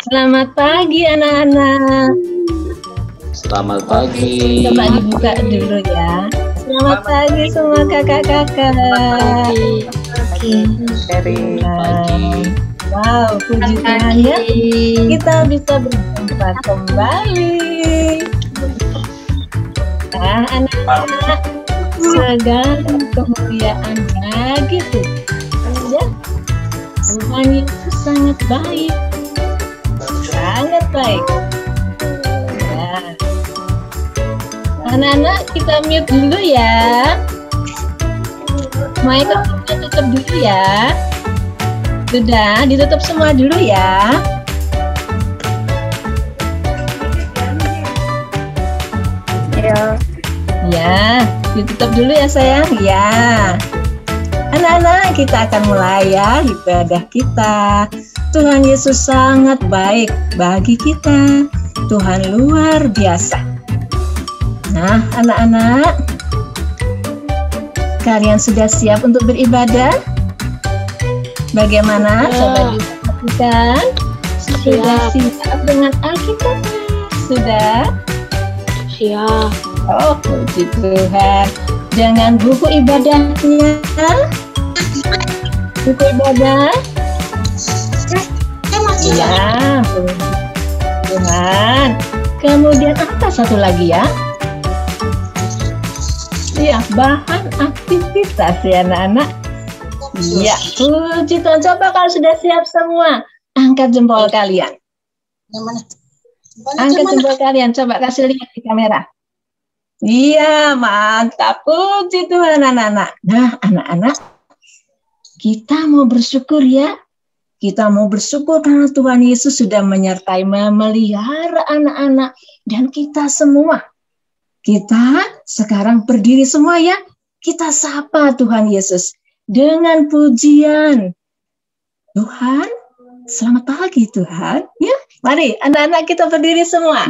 Selamat pagi anak-anak. Selamat pagi. Coba dibuka dulu ya. Selamat pagi semua kakak-kakak. Pagi. Wow, puji Tuhan ya. Kita bisa berjumpa kembali. Nah, anak-anak, segala kemuliaan bagi Tuhan ya. Tuhan itu sangat baik. Sangat baik. Ya. Anak-anak, kita mute dulu ya. Mikrofonnya tutup dulu ya. Sudah, ditutup semua dulu ya. Ya, ditutup dulu ya sayang. Ya. Anak-anak, kita akan mulai ya ibadah kita. Tuhan Yesus sangat baik bagi kita. Tuhan luar biasa. Nah, anak-anak, kalian sudah siap untuk beribadah? Bagaimana? Coba diperhatikan. Sudah siap dengan Alkitab? Sudah? Siap. Oh, puji Tuhan. Dengan buku ibadahnya? Buku ibadah? Ya, Tuhan. Kemudian apa satu lagi ya? Ya, bahan aktivitas ya anak-anak. Ya, puji Tuhan. Coba kalau sudah siap semua, angkat jempol kalian. Angkat jempol kalian, coba kasih lihat di kamera. Iya, mantap. Puji Tuhan anak-anak. Nah, anak-anak, kita mau bersyukur ya. Kita mau bersyukur karena Tuhan Yesus sudah menyertai memelihara anak-anak dan kita semua. Kita sekarang berdiri semua ya. Kita sapa Tuhan Yesus dengan pujian. Tuhan, selamat pagi Tuhan. Ya, mari anak-anak kita berdiri semua.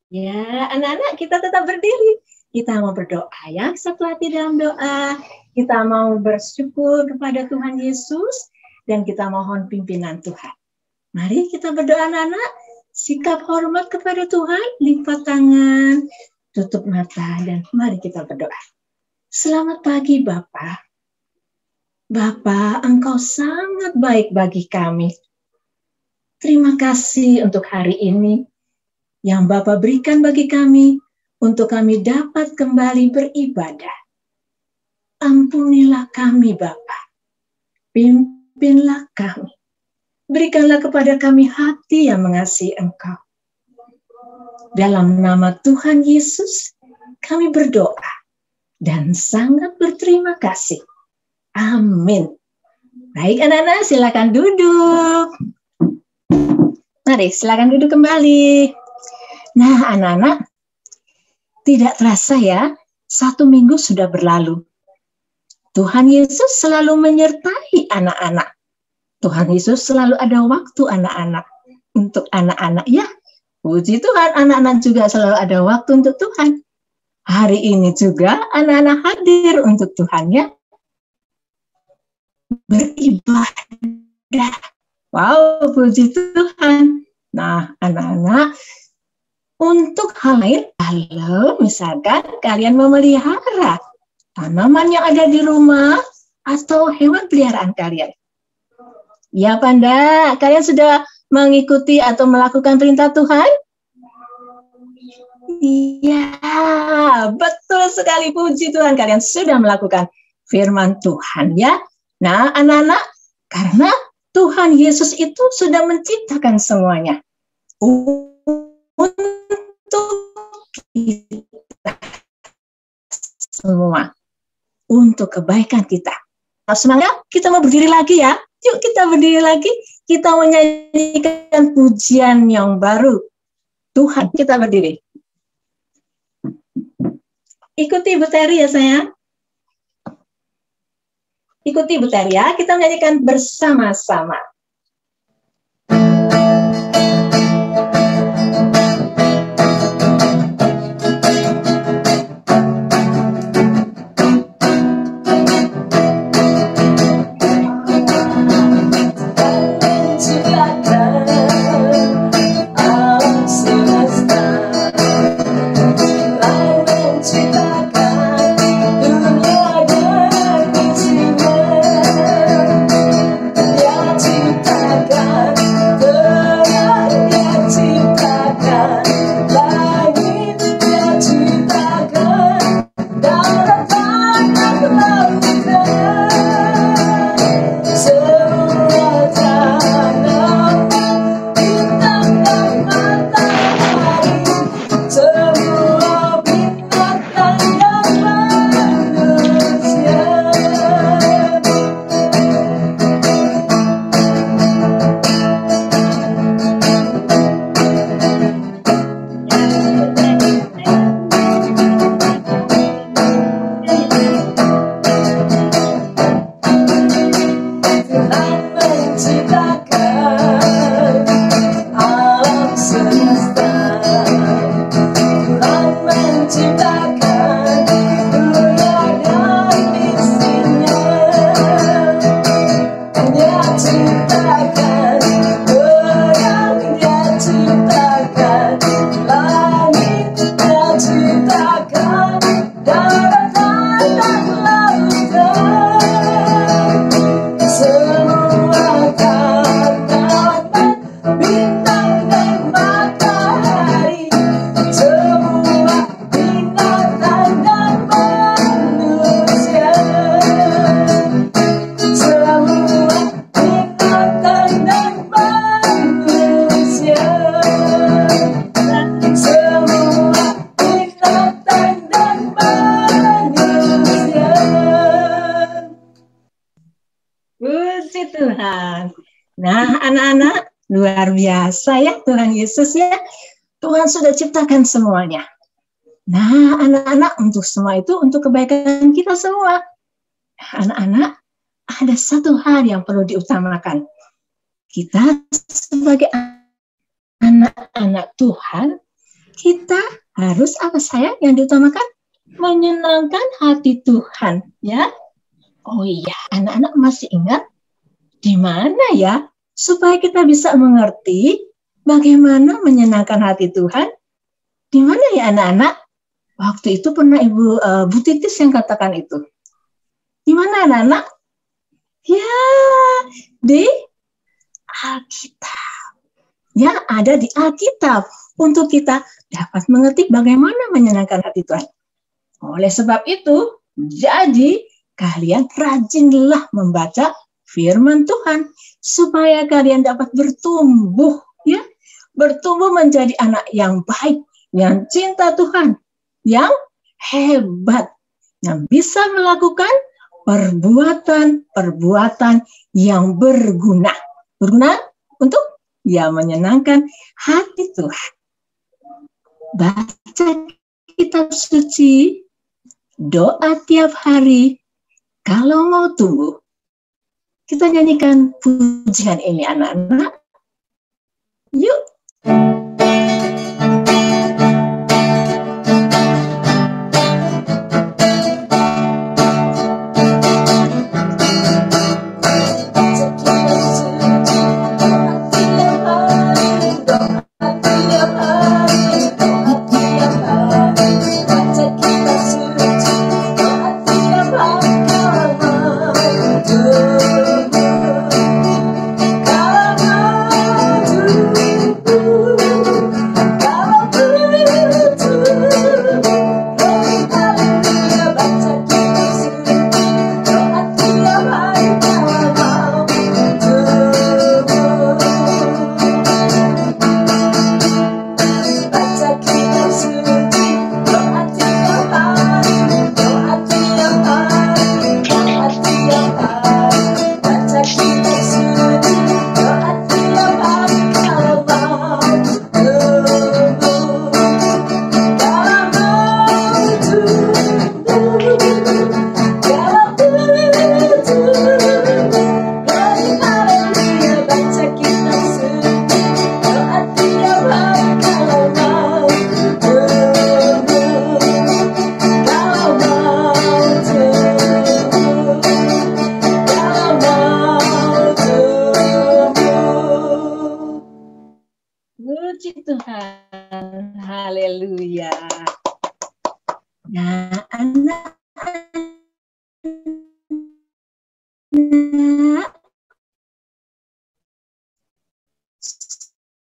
Ya, anak-anak kita tetap berdiri. Kita mau berdoa ya, setelah dalam doa. Kita mau bersyukur kepada Tuhan Yesus dan kita mohon pimpinan Tuhan. Mari kita berdoa anak-anak. Sikap hormat kepada Tuhan, lipat tangan, tutup mata dan mari kita berdoa. Selamat pagi Bapak. Bapak, Engkau sangat baik bagi kami. Terima kasih untuk hari ini yang Bapa berikan bagi kami untuk kami dapat kembali beribadah. Ampunilah kami Bapa, pimpinlah kami, berikanlah kepada kami hati yang mengasihi Engkau. Dalam nama Tuhan Yesus kami berdoa dan sangat berterima kasih. Amin. Baik anak-anak, silakan duduk. Mari silakan duduk kembali. Nah, anak-anak, tidak terasa ya, 1 minggu sudah berlalu. Tuhan Yesus selalu menyertai anak-anak. Tuhan Yesus selalu ada waktu anak-anak. Untuk anak-anak ya, puji Tuhan, anak-anak juga selalu ada waktu untuk Tuhan. Hari ini juga anak-anak hadir untuk Tuhan ya. Beribadah. Wow, puji Tuhan. Nah, anak-anak, untuk hal lain, kalau misalkan kalian memelihara tanaman yang ada di rumah atau hewan peliharaan kalian. Ya, Panda, kalian sudah mengikuti atau melakukan perintah Tuhan? Iya, betul sekali, puji Tuhan, kalian sudah melakukan firman Tuhan ya. Nah, anak-anak, karena Tuhan Yesus itu sudah menciptakan semuanya untuk kita semua, untuk kebaikan kita. Nah, semangat, kita mau berdiri lagi ya. Yuk kita berdiri lagi, kita menyanyikan pujian yang baru. Tuhan, kita berdiri. Ikuti Ibu Teri ya sayang. Ikuti Ibu Teri ya, kita menyanyikan bersama-sama. Nah, anak-anak, luar biasa ya Tuhan Yesus ya. Tuhan sudah ciptakan semuanya. Nah, anak-anak, untuk semua itu untuk kebaikan kita semua. Anak-anak, ada satu hal yang perlu diutamakan. Kita sebagai anak-anak Tuhan, kita harus apa sayang yang diutamakan? Menyenangkan hati Tuhan, ya. Oh iya, anak-anak masih ingat di mana ya supaya kita bisa mengerti bagaimana menyenangkan hati Tuhan? Di mana ya anak-anak? Waktu itu pernah Bu Titis yang katakan itu. Di mana anak-anak? Ya, di Alkitab. Ya, ada di Alkitab untuk kita dapat mengerti bagaimana menyenangkan hati Tuhan. Oleh sebab itu, jadi kalian rajinlah membaca firman Tuhan supaya kalian dapat bertumbuh, ya, bertumbuh menjadi anak yang baik, yang cinta Tuhan, yang hebat, yang bisa melakukan perbuatan-perbuatan yang berguna. Berguna untuk ya menyenangkan hati Tuhan. Baca kitab suci, doa tiap hari. Kalau mau tumbuh, kita nyanyikan pujian ini anak-anak. Yuk. Haleluya. Nah, anak-anak,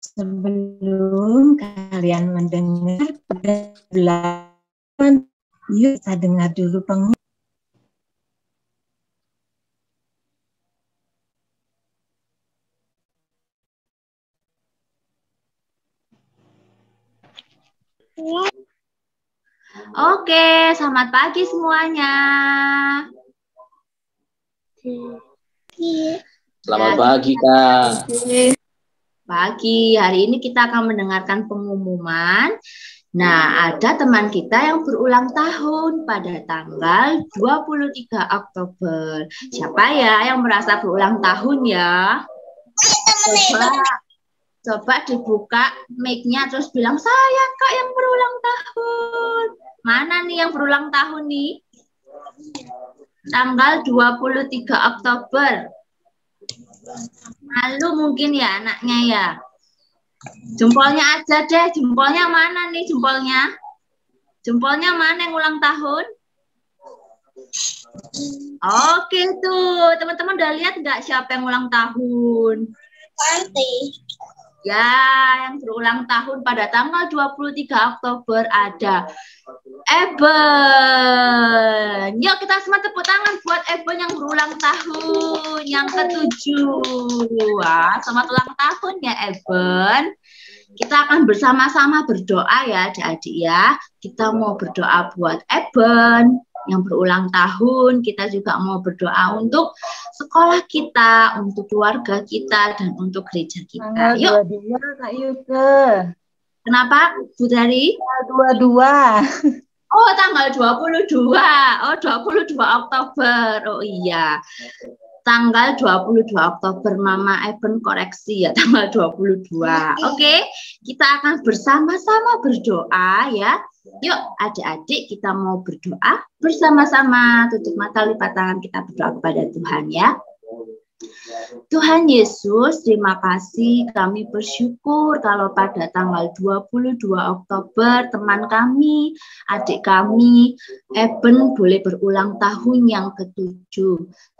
sebelum kalian mendengar belajar, yuk kita dengar dulu pengumuman. Oke, selamat pagi semuanya. Selamat pagi, Kak. Pagi, hari ini kita akan mendengarkan pengumuman. Nah, ada teman kita yang berulang tahun pada tanggal 23 Oktober. Siapa ya yang merasa berulang tahun ya? Coba dibuka mic-nya terus bilang, saya Kak yang berulang tahun. Mana nih yang berulang tahun nih? Tanggal 23 Oktober. Malu mungkin ya anaknya ya. Jempolnya aja deh, jempolnya mana nih jempolnya? Jempolnya mana yang ulang tahun? Oke tuh, teman-teman udah lihat nggak siapa yang ulang tahun? Ya, yang berulang tahun pada tanggal 23 Oktober ada Eben. Yuk kita semua tepuk tangan buat Eben yang berulang tahun yang ke-7. Wah, selamat ulang tahun ya Eben. Kita akan bersama-sama berdoa ya adik-adik ya. Kita mau berdoa buat Eben yang berulang tahun. Kita juga mau berdoa untuk sekolah kita, untuk keluarga kita, dan untuk gereja kita. Tanggal Yuk. 22, Kak Yuke. Kenapa, Bu Dari? 22. Oh, tanggal 22. Oh, 22 Oktober. Oh iya. Tanggal 22 Oktober, Mama Eben koreksi ya, tanggal 22. Oke, kita akan bersama-sama berdoa ya. Yuk adik-adik kita mau berdoa bersama-sama. Tutup mata, lipat tangan, kita berdoa kepada Tuhan ya. Tuhan Yesus, terima kasih, kami bersyukur kalau pada tanggal 22 Oktober teman kami, adik kami, Eben boleh berulang tahun yang ke-7.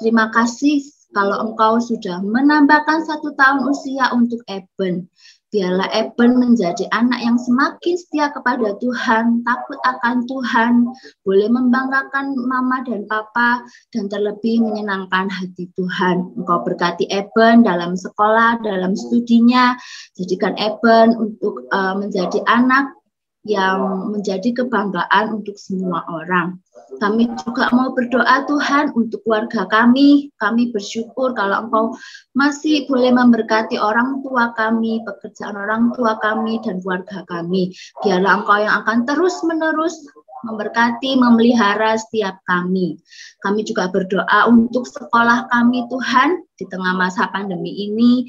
Terima kasih kalau Engkau sudah menambahkan 1 tahun usia untuk Eben. Biarlah Eben menjadi anak yang semakin setia kepada Tuhan, takut akan Tuhan, boleh membanggakan mama dan papa, dan terlebih menyenangkan hati Tuhan. Engkau berkati Eben dalam sekolah, dalam studinya, jadikan Eben untuk menjadi anak yang menjadi kebanggaan untuk semua orang. Kami juga mau berdoa Tuhan untuk keluarga kami. Kami bersyukur kalau Engkau masih boleh memberkati orang tua kami, pekerjaan orang tua kami, dan keluarga kami. Biarlah Engkau yang akan terus-menerus memberkati, memelihara setiap kami. Kami juga berdoa untuk sekolah kami Tuhan di tengah masa pandemi ini.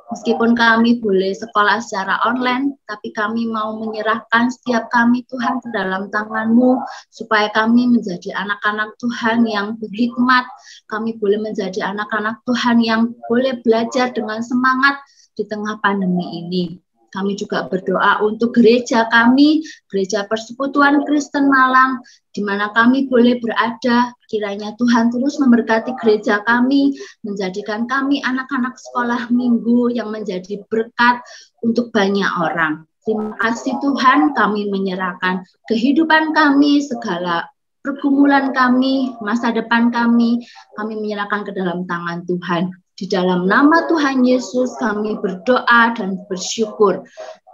Meskipun kami boleh sekolah secara online, tapi kami mau menyerahkan setiap kami Tuhan ke dalam tangan-Mu, supaya kami menjadi anak-anak Tuhan yang berhikmat, kami boleh menjadi anak-anak Tuhan yang boleh belajar dengan semangat di tengah pandemi ini. Kami juga berdoa untuk gereja kami, Gereja Persekutuan Kristen Malang, di mana kami boleh berada. Kiranya Tuhan terus memberkati gereja kami, menjadikan kami anak-anak sekolah minggu yang menjadi berkat untuk banyak orang. Terima kasih Tuhan, kami menyerahkan kehidupan kami, segala pergumulan kami, masa depan kami menyerahkan ke dalam tangan Tuhan. Di dalam nama Tuhan Yesus kami berdoa dan bersyukur.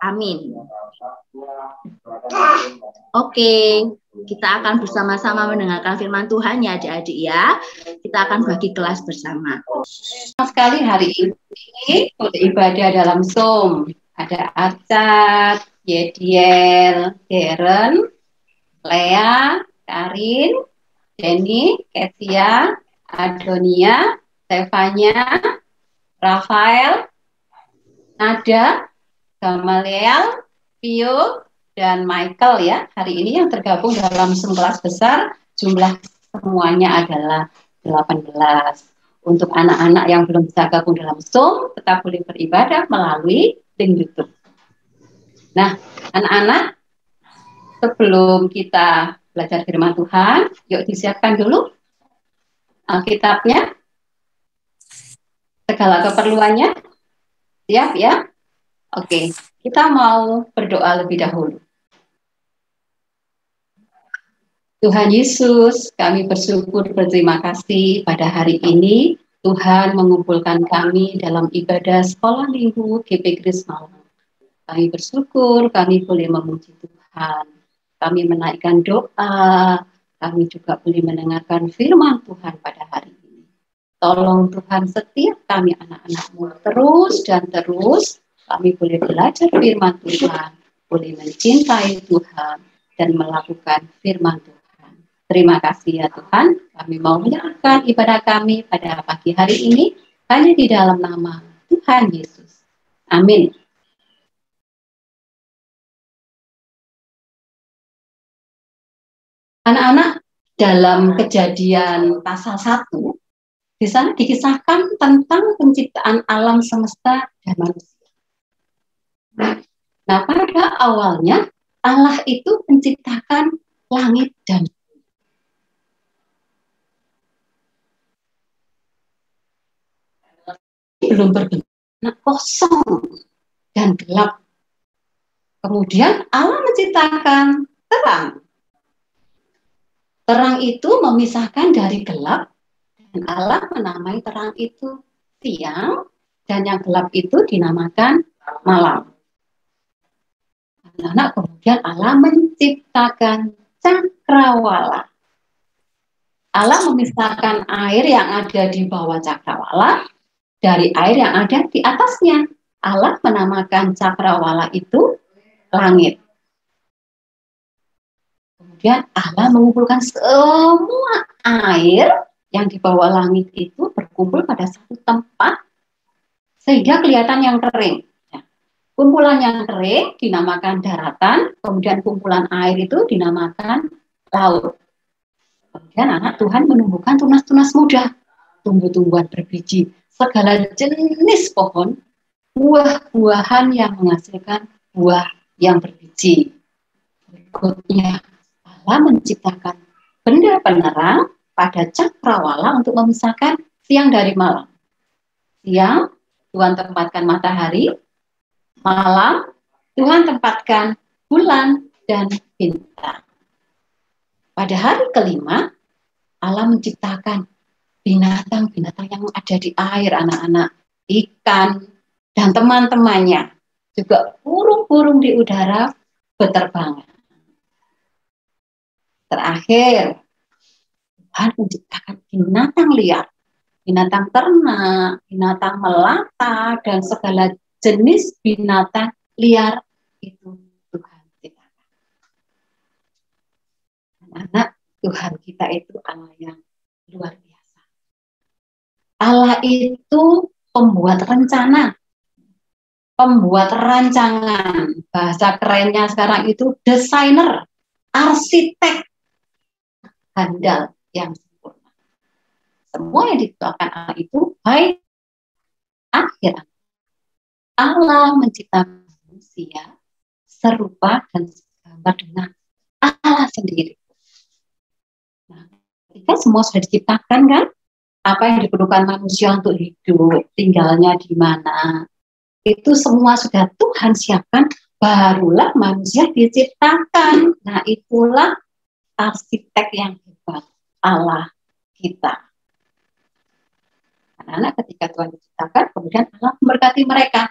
Amin. Oke, kita akan bersama-sama mendengarkan firman Tuhan ya adik-adik ya. Kita akan bagi kelas bersama. Sekali hari ini beribadah dalam Zoom. Ada Acat, Yediel, Deren, Lea, Karin, Jenny, Kesia, Adonia, Stefania, Rafael, Nada, Gamaliel, Pio, dan Michael ya. Hari ini yang tergabung dalam Zoom kelas besar, jumlah semuanya adalah 18. Untuk anak-anak yang belum bisa gabung dalam Zoom, tetap boleh beribadah melalui link YouTube. Nah, anak-anak, sebelum kita belajar firman Tuhan, yuk disiapkan dulu Alkitabnya, segala keperluannya. Siap ya? Oke, kita mau berdoa lebih dahulu. Tuhan Yesus, kami bersyukur, berterima kasih pada hari ini Tuhan mengumpulkan kami dalam ibadah sekolah minggu GP Grace Malang. Kami bersyukur, kami boleh memuji Tuhan. Kami menaikkan doa, kami juga boleh mendengarkan firman Tuhan pada hari ini. Tolong Tuhan setiap kami anak-anak-Mu terus dan terus kami boleh belajar firman Tuhan, boleh mencintai Tuhan, dan melakukan firman Tuhan. Terima kasih ya Tuhan, kami mau menyerahkan ibadah kami pada pagi hari ini, hanya di dalam nama Tuhan Yesus. Amin. Anak-anak, dalam Kejadian pasal 1, di sana dikisahkan tentang penciptaan alam semesta dan manusia. Nah, pada awalnya Allah itu menciptakan langit dan bumi. Belum berbentuk, kosong dan gelap. Kemudian Allah menciptakan terang. Terang itu memisahkan dari gelap, dan Allah menamai terang itu siang, dan yang gelap itu dinamakan malam. Anak-anak, kemudian Allah menciptakan cakrawala. Allah memisahkan air yang ada di bawah cakrawala dari air yang ada di atasnya. Allah menamakan cakrawala itu langit. Kemudian Allah mengumpulkan semua air yang di bawah langit itu berkumpul pada satu tempat sehingga kelihatan yang kering. Kumpulan yang kering dinamakan daratan, kemudian kumpulan air itu dinamakan laut. Kemudian anak Tuhan menumbuhkan tunas-tunas muda, tumbuh-tumbuhan berbiji, segala jenis pohon, buah-buahan yang menghasilkan buah yang berbiji. Berikutnya, Allah menciptakan benda penerang pada cakrawala untuk memisahkan siang dari malam. Siang, Tuhan tempatkan matahari. Malam, Tuhan tempatkan bulan dan bintang. Pada hari kelima, Allah menciptakan binatang-binatang yang ada di air, anak-anak, ikan, dan teman-temannya. Juga burung-burung di udara berterbangan. Terakhir, Tuhan menciptakan binatang liar, binatang ternak, binatang melata, dan segala jenis binatang liar itu Tuhan ciptakan. Anak Tuhan kita itu Allah yang luar biasa. Allah itu pembuat rencana, pembuat rancangan. Bahasa kerennya sekarang itu desainer, arsitek, handal yang sempurna. Semua yang diciptakan Allah itu baik. Akhir Allah menciptakan manusia serupa dan segambar dengan Allah sendiri. Nah, ketika semua sudah diciptakan kan, apa yang diperlukan manusia untuk hidup, tinggalnya di mana, itu semua sudah Tuhan siapkan, barulah manusia diciptakan. Nah, itulah arsitek yang hebat, Allah kita. Anak-anak ketika Tuhan diciptakan, kemudian Allah memberkati mereka.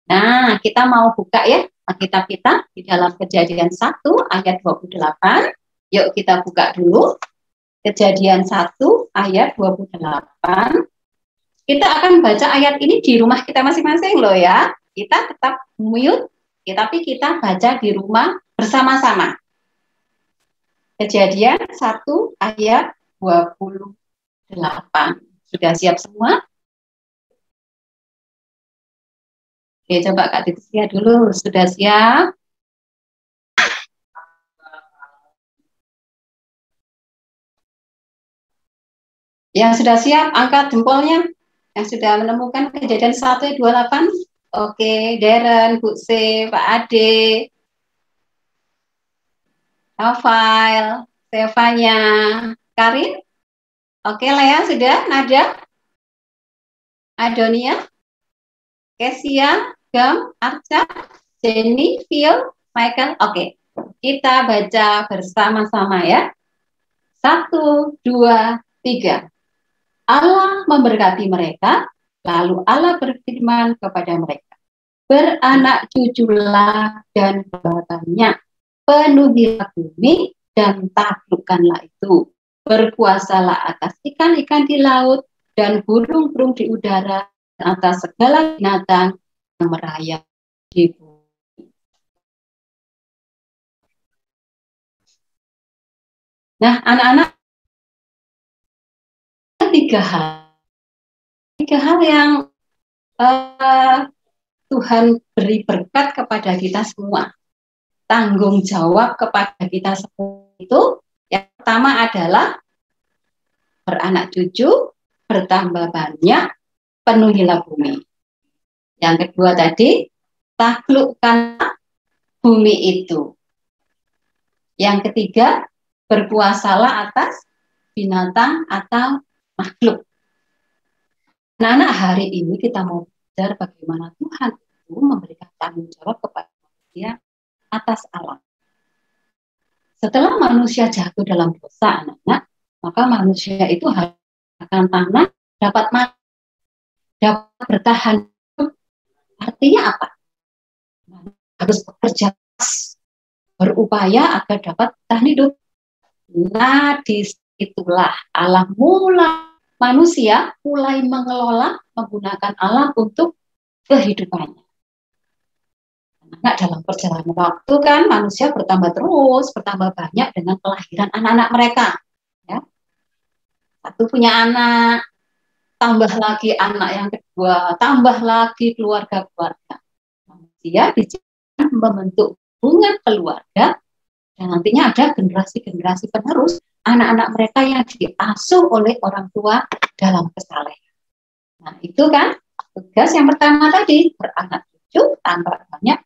Nah, kita mau buka ya Alkitab kita di dalam Kejadian 1 ayat 28. Yuk kita buka dulu. Kejadian 1 ayat 28. Kita akan baca ayat ini di rumah kita masing-masing loh ya. Kita tetap mute, tapi kita baca di rumah bersama-sama. Kejadian 1 ayat 28. Sudah siap semua? Oke, coba Kak Titis lihat dulu. Sudah siap? Yang sudah siap, angkat jempolnya. Yang sudah menemukan Kejadian 1 ayat 28. Oke, Darren, Bu C, Pak Ade. Rafael, Stefania, Karin. Oke, Lea sudah, Nada, Adonia, Kesia, Gam, Arca, Jenny, Phil, Michael. Oke, kita baca bersama-sama ya. 1, 2, 3. Allah memberkati mereka, lalu Allah berfirman kepada mereka, beranak cuculah dan berbanyak, penuhilah bumi dan taklukkanlah itu. Berkuasalah atas ikan-ikan di laut dan burung-burung di udara, atas segala binatang yang merayap di bumi. Nah, anak-anak, tiga hal yang Tuhan beri berkat kepada kita semua. Tanggung jawab kepada kita semua itu, yang pertama adalah beranak cucu, bertambah banyak, penuhilah bumi. Yang kedua tadi, taklukkanlah bumi itu. Yang ketiga, berkuasalah atas binatang atau makhluk. Anak-anak, hari ini kita mau belajar bagaimana Tuhan itu memberikan tanggung jawab kepada manusia atas alam. Setelah manusia jatuh dalam dosa, anak-anak, maka manusia itu akan tanah, dapat mati, dapat bertahan. Artinya apa? Harus bekerja keras, berupaya agar dapat bertahan hidup. Nah, disitulah Allah manusia mulai mengelola, menggunakan alam untuk kehidupannya. Nah, dalam perjalanan waktu kan manusia bertambah terus, bertambah banyak dengan kelahiran anak-anak mereka. Ya. Satu punya anak, tambah lagi anak yang kedua, tambah lagi keluarga-keluarga. Manusia dijadikan membentuk hubungan keluarga, dan nantinya ada generasi-generasi penerus anak-anak mereka yang diasuh oleh orang tua dalam kesalehan. Nah, itu kan tugas yang pertama tadi, beranak cucu, tambah banyak,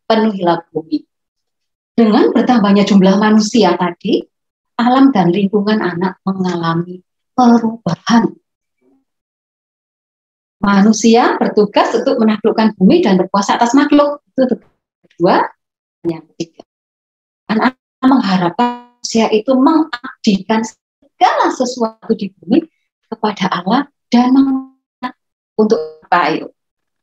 penuhilah bumi. Dengan bertambahnya jumlah manusia tadi, alam dan lingkungan anak mengalami perubahan. Manusia bertugas untuk menaklukkan bumi dan berkuasa atas makhluk. Itu kedua. Yang ketiga, anak mengharapkan manusia itu mengabdikan segala sesuatu di bumi kepada Allah dan untuk apa? Ayo,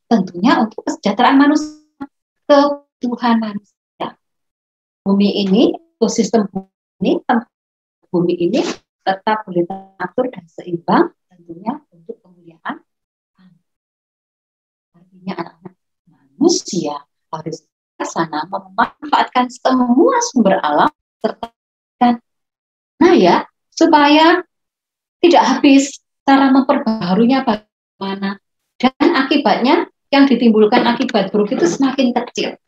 tentunya untuk kesejahteraan manusia, kebutuhan manusia. Bumi ini, ekosistem bumi ini tetap boleh teratur dan seimbang, tentunya untuk kemuliaan. Artinya anak-anak manusia harus sana memanfaatkan semua sumber alam serta ya supaya tidak habis, cara memperbaharunya bagaimana, dan akibatnya yang ditimbulkan akibat buruk itu semakin kecil.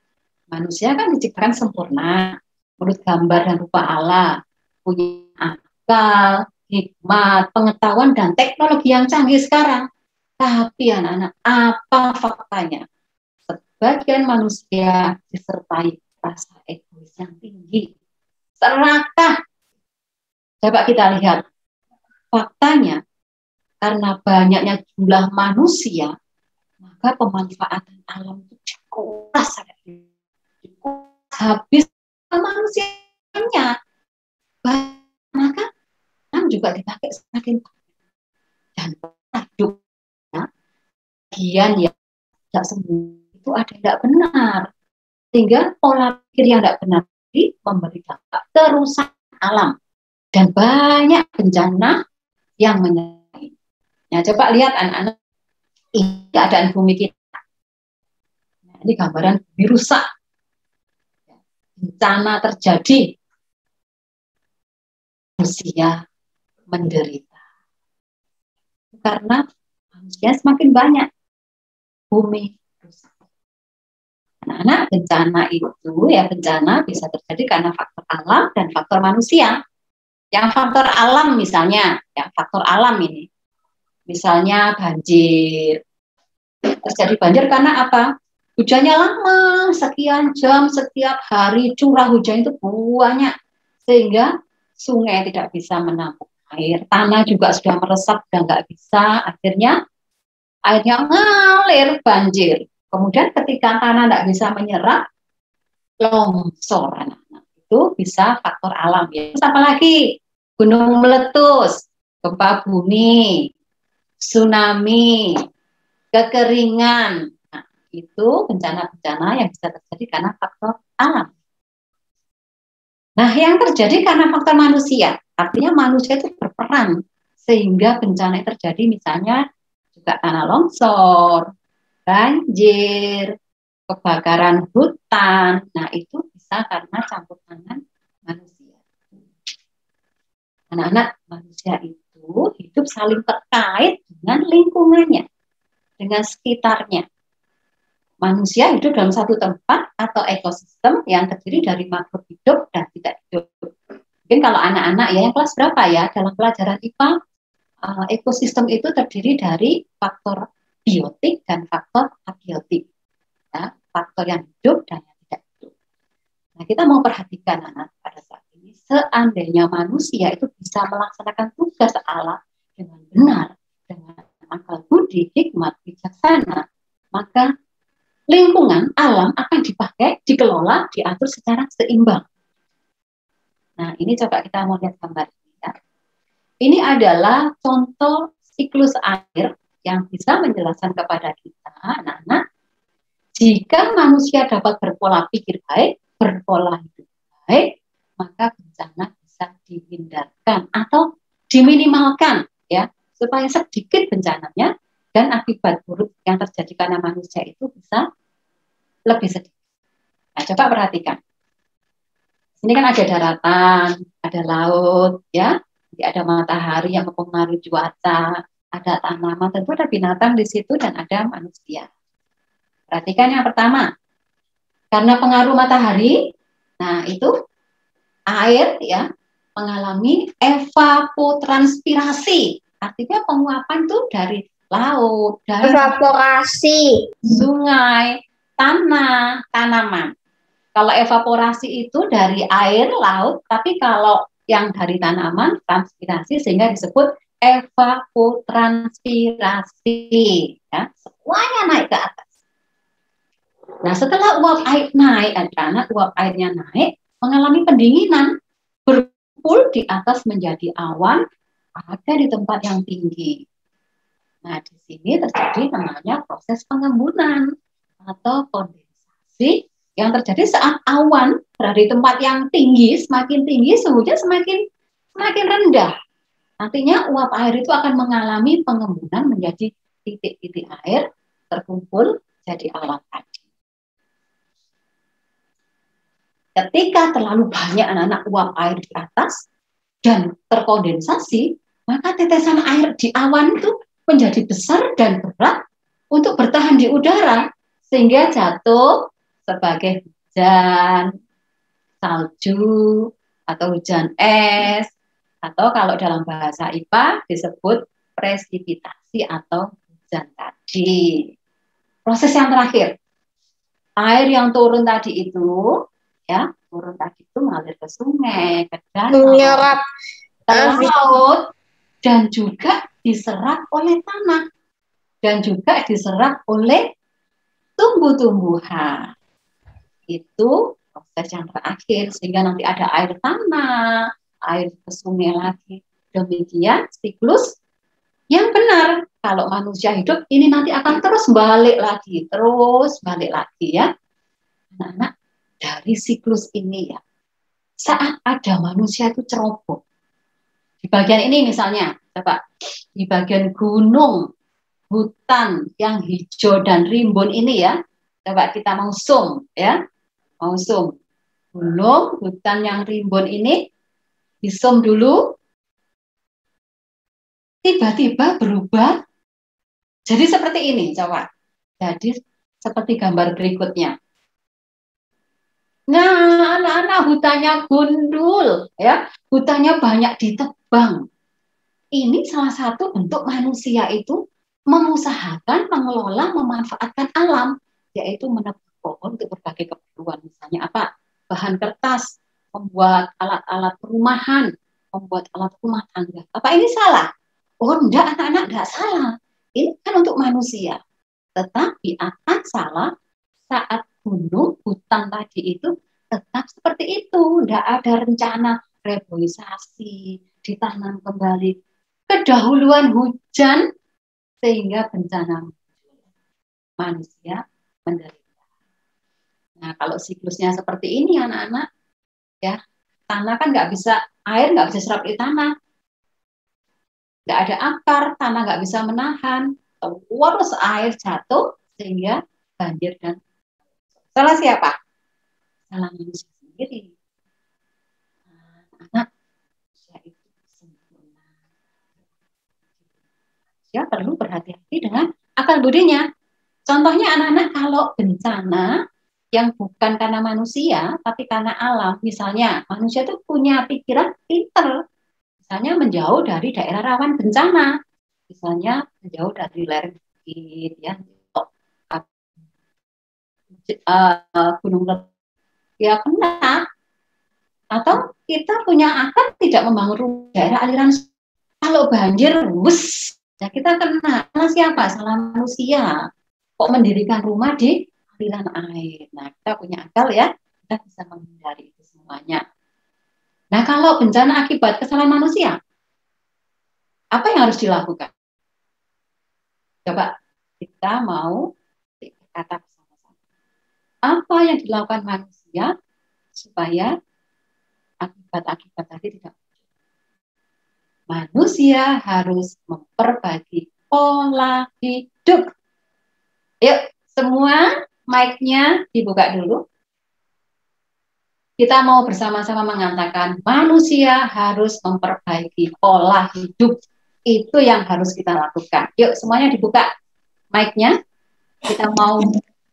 Manusia kan diciptakan sempurna menurut gambar dan rupa Allah, punya akal, hikmat, pengetahuan dan teknologi yang canggih sekarang. Tapi anak-anak, apa faktanya? Sebagian manusia disertai rasa egois yang tinggi, serakah. Coba kita lihat faktanya, karena banyaknya jumlah manusia, maka pemanfaatan alam itu dikuras habis manusianya. Maka alam juga dipakai semakin dan hidup bagian yang tidak sembuh itu ada yang tidak benar, sehingga pola pikir yang tidak benar ini memberi dampak kerusakan alam dan banyak bencana yang menyertai. Nah, coba lihat anak-anak, ini keadaan bumi kita. Nah, ini gambaran bumi rusak, bencana terjadi, manusia menderita karena manusia semakin banyak, bumi rusak. Anak-anak, bencana itu ya bencana bisa terjadi karena faktor alam dan faktor manusia. Yang faktor alam misalnya, ya faktor alam ini, misalnya banjir. Terjadi banjir karena apa? Hujannya lama, sekian jam, setiap hari curah hujan itu banyak, sehingga sungai tidak bisa menampung air, tanah juga sudah meresap, sudah nggak bisa, akhirnya airnya ngalir, banjir. Kemudian ketika tanah nggak bisa menyerap, longsor anak-anak. Itu bisa faktor alam ya. Terus apalagi? Gunung meletus, gempa bumi, tsunami, kekeringan. Nah, itu bencana-bencana yang bisa terjadi karena faktor alam. Nah, yang terjadi karena faktor manusia. Artinya manusia itu berperan sehingga bencana yang terjadi, misalnya juga tanah longsor, banjir, kebakaran hutan. Nah, itu bisa karena campur tangan manusia. Anak-anak, manusia itu hidup saling terkait dengan lingkungannya, dengan sekitarnya. Manusia hidup dalam satu tempat atau ekosistem yang terdiri dari makhluk hidup dan tidak hidup. Mungkin kalau anak-anak ya yang kelas berapa ya dalam pelajaran IPA, ekosistem itu terdiri dari faktor biotik dan faktor abiotik. Ya, faktor yang hidup dan yang tidak hidup. Nah, kita mau perhatikan anak pada saat ini, seandainya manusia itu bisa melaksanakan tugas alam dengan benar, dengan akal budi, hikmat, bijaksana, maka lingkungan alam akan dipakai, dikelola, diatur secara seimbang. Nah, ini coba kita mau lihat gambar ini ya. Ini adalah contoh siklus air yang bisa menjelaskan kepada kita, anak-anak, jika manusia dapat berpola pikir baik, berpola hidup baik, maka bencana bisa dihindarkan atau diminimalkan ya, supaya sedikit bencananya dan akibat buruk yang terjadi karena manusia itu bisa lebih sedikit. Nah, coba perhatikan. Ini kan ada daratan, ada laut, ya, ada matahari yang mempengaruhi cuaca, ada tanaman, tentu ada binatang di situ dan ada manusia. Perhatikan yang pertama, karena pengaruh matahari, nah itu air ya mengalami evapotranspirasi, artinya penguapan tuh dari laut, dari Evaporasi. sungai, tanah, tanaman. Kalau evaporasi itu dari air, laut, tapi kalau yang dari tanaman, transpirasi, sehingga disebut evapotranspirasi. Ya, semuanya naik ke atas. Nah, setelah uap air naik, anak-anak, uap airnya naik, mengalami pendinginan, berkumpul di atas menjadi awan, ada di tempat yang tinggi. Nah, di sini terjadi namanya proses pengembunan atau kondensasi yang terjadi saat awan berada di tempat yang tinggi, semakin tinggi suhunya semakin rendah. Artinya uap air itu akan mengalami pengembunan menjadi titik-titik air terkumpul jadi awan tadi. Ketika terlalu banyak anak-anak uap air di atas dan terkondensasi, maka tetesan air di awan itu menjadi besar dan berat untuk bertahan di udara, sehingga jatuh sebagai hujan salju atau hujan es, atau kalau dalam bahasa IPA disebut presipitasi atau hujan tadi. Proses yang terakhir, air yang turun tadi itu, ya, turun tadi itu mengalir ke sungai, ke danau, ke laut, dan juga diserap oleh tanah, dan juga diserap oleh tumbuh-tumbuhan. Itu proses yang terakhir, sehingga nanti ada air tanah, air ke sungai lagi. Demikian siklus yang benar. Kalau manusia hidup, ini nanti akan terus balik lagi ya. Nah, dari siklus ini ya, saat ada manusia itu ceroboh. Di bagian ini misalnya, coba, di bagian gunung, hutan yang hijau dan rimbun ini ya, coba kita mau zoom ya, mau zoom gunung, hutan yang rimbun ini, di zoom dulu, tiba-tiba berubah jadi seperti ini, coba, jadi seperti gambar berikutnya. Nah, anak-anak, hutannya gundul ya, hutannya banyak ditebang. Ini salah satu bentuk manusia itu mengusahakan, mengelola, memanfaatkan alam. yaitu menebang pohon untuk berbagai keperluan. Misalnya apa? Bahan kertas, membuat alat-alat perumahan, membuat alat rumah tangga. Apa ini salah? Oh enggak, anak-anak enggak salah. Ini kan untuk manusia. Tetapi akan salah saat gunung, hutan tadi itu tetap seperti itu. Enggak ada rencana reboisasi, ditanam kembali. Kedahuluan hujan sehingga bencana manusia menderita. Nah, kalau siklusnya seperti ini anak-anak, ya tanah kan nggak bisa, air nggak bisa serap di tanah, nggak ada akar, tanah nggak bisa menahan, terus air jatuh sehingga banjir dan salah siapa? Salah manusia sendiri. Anak manusia itu sempurna. Ya perlu berhati-hati dengan akal budinya. Contohnya anak-anak kalau bencana yang bukan karena manusia, tapi karena alam. Misalnya, manusia itu punya pikiran pinter. Misalnya menjauh dari daerah rawan bencana. Misalnya menjauh dari lereng bukit, ya, gunung ya kena. Atau kita punya akal tidak membangun daerah aliran. Kalau banjir, wus, ya kita kena. Salah siapa? Salah manusia. Kok mendirikan rumah di aliran air. Nah, kita punya akal ya, kita bisa menghindari itu semuanya. Nah, kalau bencana akibat kesalahan manusia, apa yang harus dilakukan? Coba kita mau kata bersama-sama. Apa yang dilakukan manusia supaya akibat-akibat tadi tidak muncul? Manusia harus memperbaiki pola hidup. Yuk, semua mic-nya dibuka dulu. Kita mau bersama-sama mengatakan manusia harus memperbaiki pola hidup. Itu yang harus kita lakukan. Yuk, semuanya dibuka mic-nya. Kita mau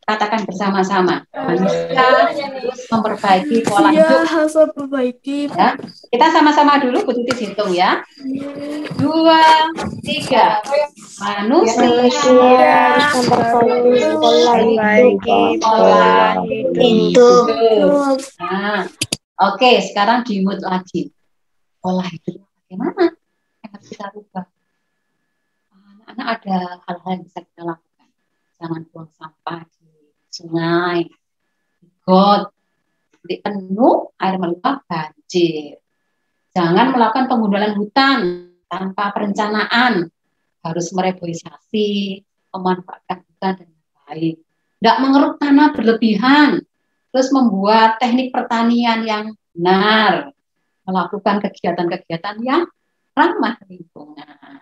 katakan bersama-sama. Manusia harus memperbaiki pola hidup. Harus memperbaiki. Ya. Kita sama-sama dulu, Bu Titis hitung ya. 2, 3. Manusia harus memperbaiki pola hidup. Nah, oke, sekarang di-mute lagi. Pola hidup bagaimana yang harus kita rubah? Anak-anak ada hal-hal yang bisa kita lakukan. Jangan buang sampah di sungai, di got, di penuh air meluap banjir. Jangan melakukan penggundulan hutan tanpa perencanaan. Harus mereboisasi, memanfaatkan hutan dengan baik. Tidak mengeruk tanah berlebihan. Terus membuat teknik pertanian yang benar. Melakukan kegiatan-kegiatan yang ramah lingkungan.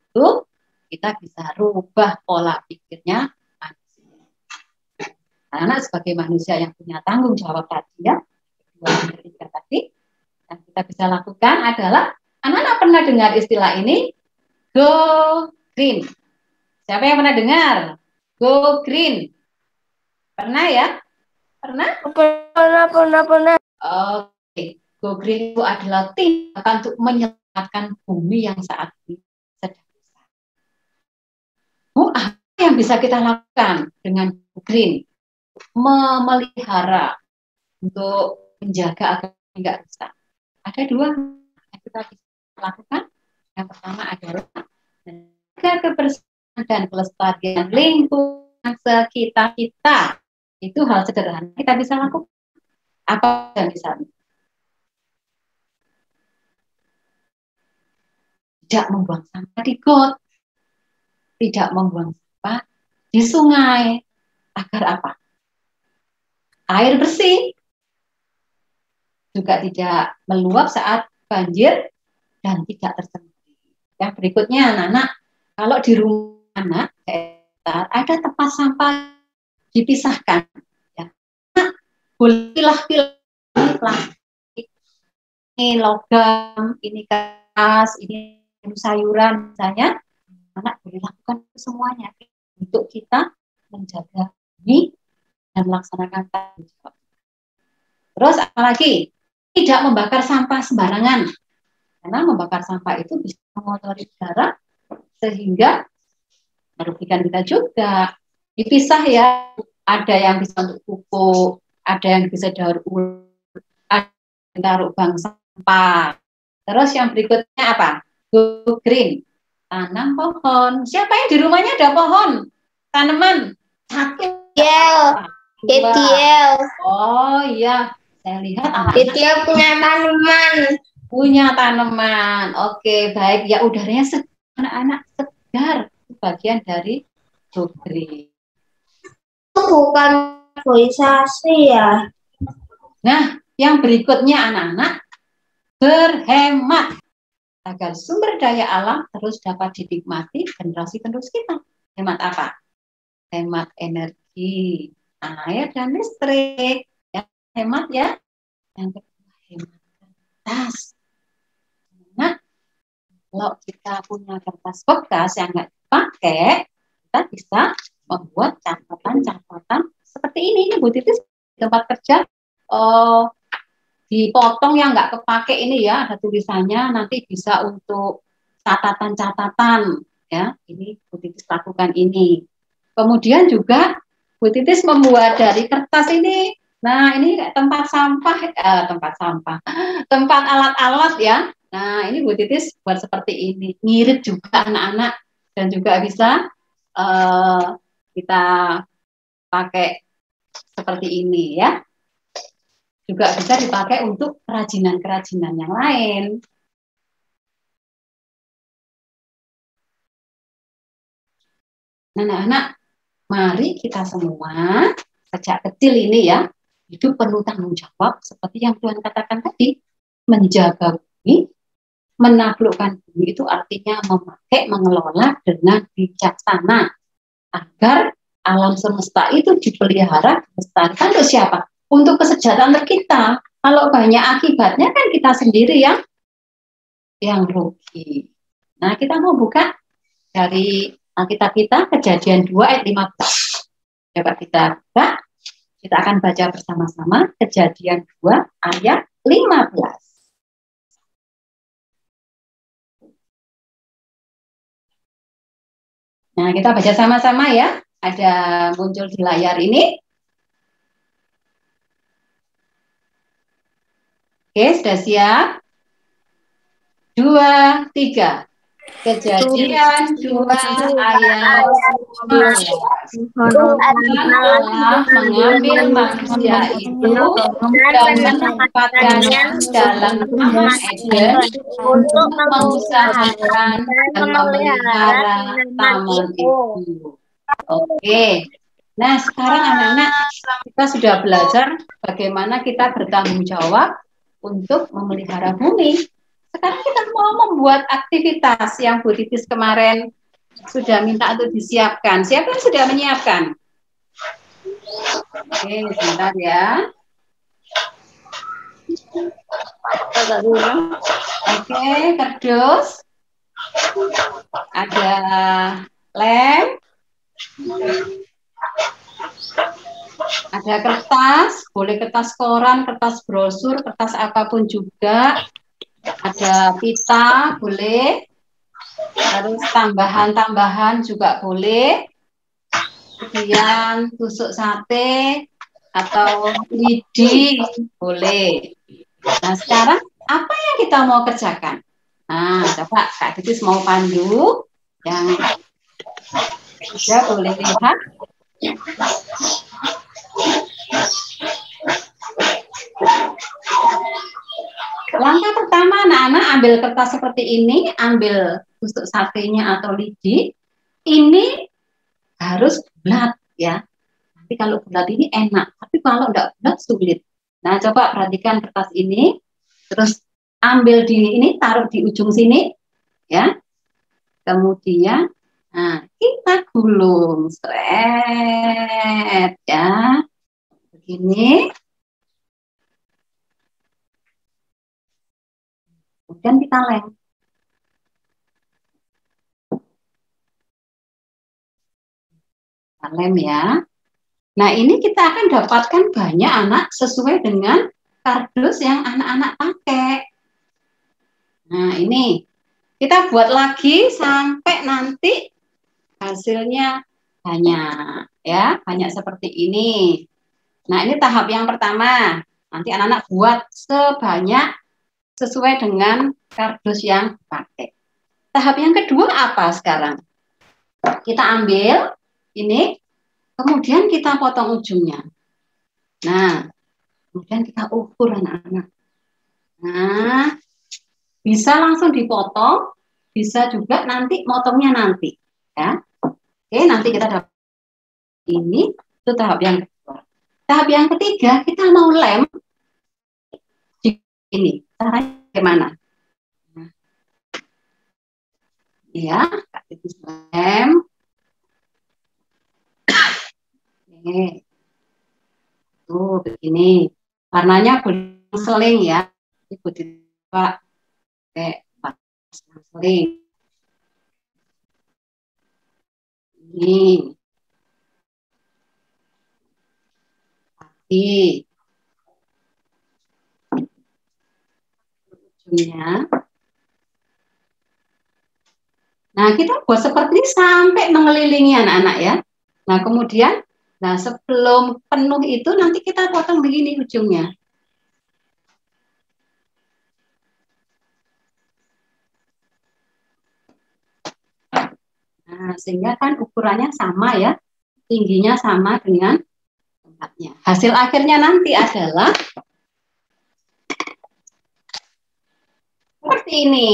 Itu kita bisa rubah pola pikirnya manusia. Anak sebagai manusia yang punya tanggung jawab tadi ya, 2 dan 3 tadi, yang kita bisa lakukan adalah, anak-anak pernah dengar istilah ini? Go green. Siapa yang pernah dengar? Go green. Pernah ya? Pernah? Pernah. Oke. Go green itu adalah tindakan untuk menyelamatkan bumi yang saat ini sedang rusak. Apa yang bisa kita lakukan dengan go green? Memelihara untuk menjaga agar tidak rusak. Ada 2 yang kita bisa lakukan. Yang pertama adalah menjaga kebersihan dan kelestarian lingkungan sekitar kita. Itu hal sederhana kita bisa lakukan. Apa yang bisa? Tidak membuang sampah di got, tidak membuang sampah di sungai. Agar apa? Air bersih. Juga tidak meluap saat banjir dan tidak tercemar. Yang berikutnya anak-anak, kalau di rumah anak ada tempat sampah dipisahkan, ya. Boleh pilah-pilah plastik, ini logam, ini kertas, ini sayuran, misalnya, anak boleh lakukan semuanya untuk kita menjaga ini dan melaksanakan tanggung jawab. Terus apalagi? Tidak membakar sampah sembarangan. Karena membakar sampah itu bisa mengotori udara sehingga merugikan kita juga. Dipisah ya, ada yang bisa untuk pupuk, ada yang bisa daur ulang, ada yang taruh bank sampah. Terus yang berikutnya apa? Go green, tanam pohon. Siapa yang di rumahnya ada pohon? Tanaman? Satu. Ketiel. Oh iya, saya lihat Ketiel punya tanaman. punya tanaman. Oke, baik. Ya udaranya anak-anak segar. Itu bagian dari go green. Itu bukan organisasi ya. Nah, yang berikutnya anak-anak berhemat agar sumber daya alam terus dapat dinikmati generasi penerus kita. Hemat apa? Hemat energi, air dan listrik. Ya, hemat ya. Yang kedua hemat kertas. Nah, kalau kita punya kertas bekas yang nggak dipakai, kita bisa membuat catatan-catatan seperti ini. Ini Bu Titis di tempat kerja dipotong yang nggak kepake ini ya, ada tulisannya, nanti bisa untuk catatan-catatan ya. Ini Bu Titis lakukan ini. Kemudian juga Bu Titis membuat dari kertas ini. Nah, ini tempat alat-alat ya. Nah, ini Bu Titis buat seperti ini. Ngirit juga anak-anak dan juga bisa kita pakai seperti ini ya. Juga bisa dipakai untuk kerajinan-kerajinan yang lain. Nah, anak-anak, mari kita semua sejak kecil ini ya, hidup penuh tanggung jawab seperti yang Tuhan katakan tadi, menjaga bumi, menaklukkan bumi itu artinya memakai, mengelola dengan bijaksana agar alam semesta itu dipelihara, dilestarikan untuk siapa? Untuk kesejahteraan kita. Kalau banyak akibatnya kan kita sendiri yang rugi. Nah, kita mau buka dari Alkitab kita Kejadian 2 ayat 15. Coba kita buka. Kita akan baca bersama-sama Kejadian 2 ayat 15. Nah, kita baca sama-sama ya. Ada muncul di layar ini. Oke, sudah siap? 2, 3. Kejadian 2 ayat 15. Tuhan Allah mengambil manusia itu dan menempatkannya dalam Taman Eden untuk mengusahakan dan memelihara taman itu. Oke. Nah, sekarang anak-anak kita sudah belajar bagaimana kita bertanggung jawab untuk memelihara bumi. Sekarang kita mau membuat aktivitas yang Bu Titis kemarin sudah minta untuk disiapkan. Siapa yang sudah menyiapkan? Oke, sebentar ya. Oke, kardus. Ada lem. Ada kertas, boleh kertas koran, kertas brosur, kertas apapun juga. Ada pita, boleh. Terus tambahan-tambahan juga boleh. Kemudian tusuk sate atau lidi, boleh. Nah, sekarang apa yang kita mau kerjakan? Nah, coba Kak Titis mau pandu. Yang sudah boleh lihat. Langkah pertama anak-anak ambil kertas seperti ini, ambil tusuk satenya atau lidi. Ini harus bulat ya. Nanti kalau bulat ini enak, tapi kalau enggak bulat sulit. Nah, coba perhatikan kertas ini, terus ambil di ini, taruh di ujung sini ya. Kemudian nah, kita gulung seret ya. Begini. Kemudian kita lem. Kita lem ya. Nah, ini kita akan dapatkan banyak anak sesuai dengan kardus yang anak-anak pakai. Nah, ini kita buat lagi sampai nanti hasilnya banyak, ya, banyak seperti ini. Nah, ini tahap yang pertama. Nanti anak-anak buat sebanyak sesuai dengan kardus yang dipakai. Tahap yang kedua apa sekarang? Kita ambil ini, kemudian kita potong ujungnya. Nah, kemudian kita ukur anak-anak. Nah, bisa langsung dipotong, bisa juga nanti motongnya nanti, ya. Oke, nanti kita dapat ini, itu tahap yang kedua. Tahap yang ketiga, kita mau lem ini. Caranya bagaimana? Nah, ya, Kak lem. Oke. Tuh, begini. Warnanya boleh seling ya. Ikuti Pak. Oke, seling. Ini. Kaki. Ujungnya. Nah, kita buat seperti ini sampai mengelilingi anak-anak ya. Nah, kemudian, nah sebelum penuh itu nanti kita potong begini ujungnya. Nah, sehingga kan ukurannya sama ya, tingginya sama dengan tempatnya. Hasil akhirnya nanti adalah seperti ini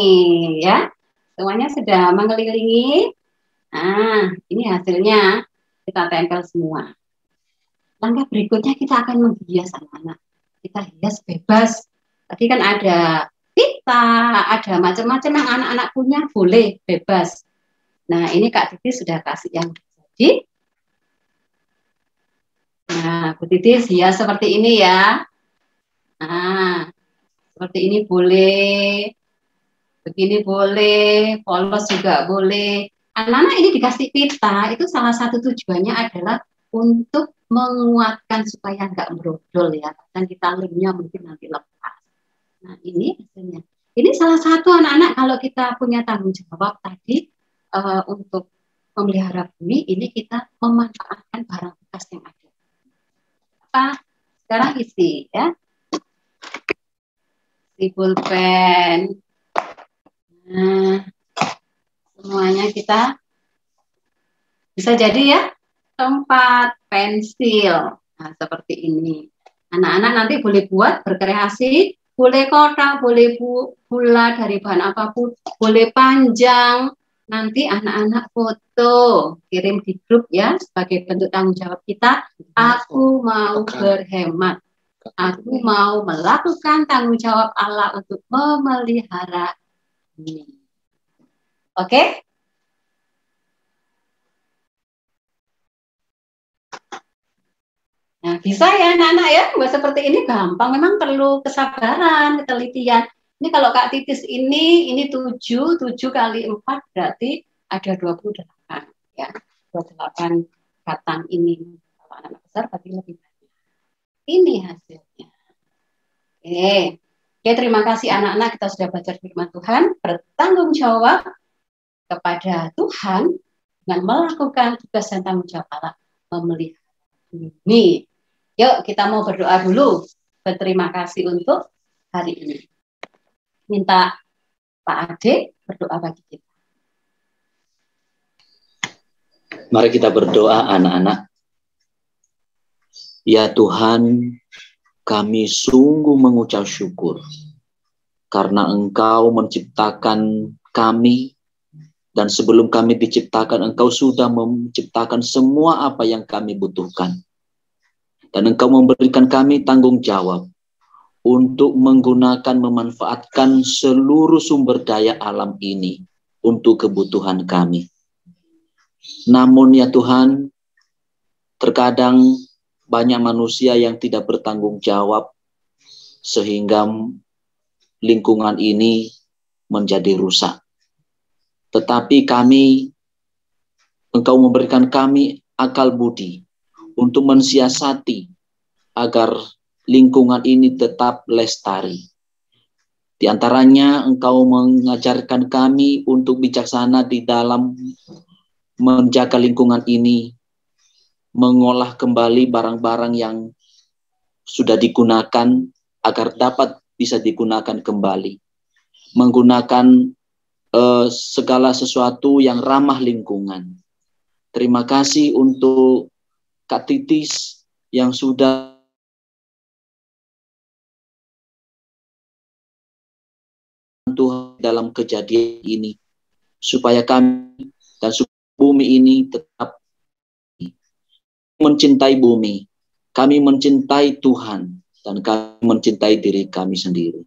ya. Semuanya sudah mengelilingi. Nah, ini hasilnya kita tempel semua. Langkah berikutnya kita akan menghias anak-anak. Kita hias bebas. Tadi kan ada pita, ada macam-macam yang anak-anak punya, boleh bebas. Nah, ini Kak Titi sudah kasih yang jadi. Nah, Bu Titi hias seperti ini ya. Nah, seperti ini boleh. Begini boleh, polos juga boleh. Anak-anak ini dikasih pita, itu salah satu tujuannya adalah untuk menguatkan supaya nggak brodol ya. Dan kita lemnya mungkin nanti lepas. Nah, ini hasilnya. Ini salah satu anak-anak kalau kita punya tanggung jawab tadi untuk memelihara bumi, ini kita memanfaatkan barang bekas yang ada. Apa? Sekarang isi ya. Isi pulpen. Nah, semuanya kita bisa jadi ya, tempat, pensil. Nah, seperti ini. Anak-anak nanti boleh buat, berkreasi, boleh kotak, boleh bulat dari bahan apapun, boleh panjang. Nanti anak-anak foto, kirim di grup ya, sebagai bentuk tanggung jawab kita. Aku mau berhemat. Aku mau melakukan tanggung jawab Allah untuk memelihara ini. Oke? Nah, bisa ya anak-anak ya, buat seperti ini gampang. Memang perlu kesabaran, ketelitian. Ini kalau Kak Titis ini 7 kali 4 berarti ada 28 ya. 28 batang ini. Kalau anak besar berarti lebih banyak. Ini hasilnya. Oke. Oke, terima kasih anak-anak, kita sudah baca firman Tuhan, bertanggung jawab kepada Tuhan dengan melakukan tugas dan tanggung jawab Allah memelihara bumi. Yuk, kita mau berdoa dulu. Berterima kasih untuk hari ini. Minta Pak Ade berdoa bagi kita. Mari kita berdoa anak-anak. Ya Tuhan, kami sungguh mengucap syukur karena Engkau menciptakan kami, dan sebelum kami diciptakan Engkau sudah menciptakan semua apa yang kami butuhkan. Dan Engkau memberikan kami tanggung jawab untuk menggunakan, memanfaatkan seluruh sumber daya alam ini untuk kebutuhan kami. Namun ya Tuhan, terkadang banyak manusia yang tidak bertanggung jawab sehingga lingkungan ini menjadi rusak. Tetapi kami, Engkau memberikan kami akal budi untuk mensiasati agar lingkungan ini tetap lestari. Di antaranya Engkau mengajarkan kami untuk bijaksana di dalam menjaga lingkungan ini, mengolah kembali barang-barang yang sudah digunakan agar dapat bisa digunakan kembali. Menggunakan segala sesuatu yang ramah lingkungan. Terima kasih untuk Kak Titis yang sudah Tuhan dalam kejadian ini, supaya kami dan bumi ini tetap mencintai bumi. Kami mencintai Tuhan dan kami mencintai diri kami sendiri.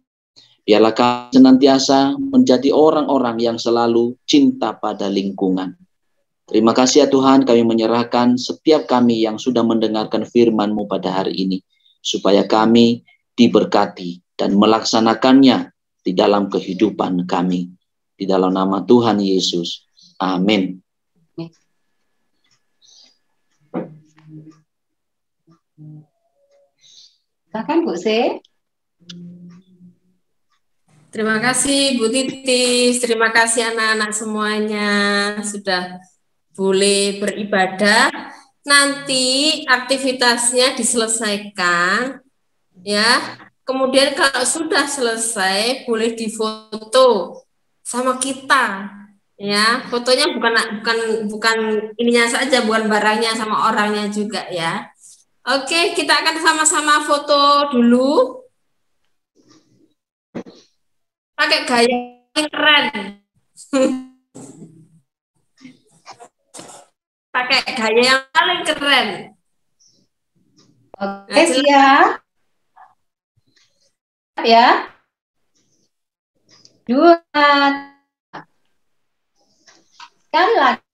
Biarlah kami senantiasa menjadi orang-orang yang selalu cinta pada lingkungan. Terima kasih ya Tuhan, kami menyerahkan setiap kami yang sudah mendengarkan firman-Mu pada hari ini, supaya kami diberkati dan melaksanakannya di dalam kehidupan kami. Di dalam nama Tuhan Yesus. Amin. Silakan Bu Se. Terima kasih Bu Titis, terima kasih anak-anak semuanya sudah boleh beribadah. Nanti aktivitasnya diselesaikan ya. Kemudian kalau sudah selesai boleh difoto sama kita ya. Fotonya bukan ininya saja, bukan barangnya, sama orangnya juga ya. Oke, kita akan sama-sama foto dulu. Pakai gaya yang keren. Pakai gaya yang paling keren. Oke, siap. Ya. 2. Sekali lagi.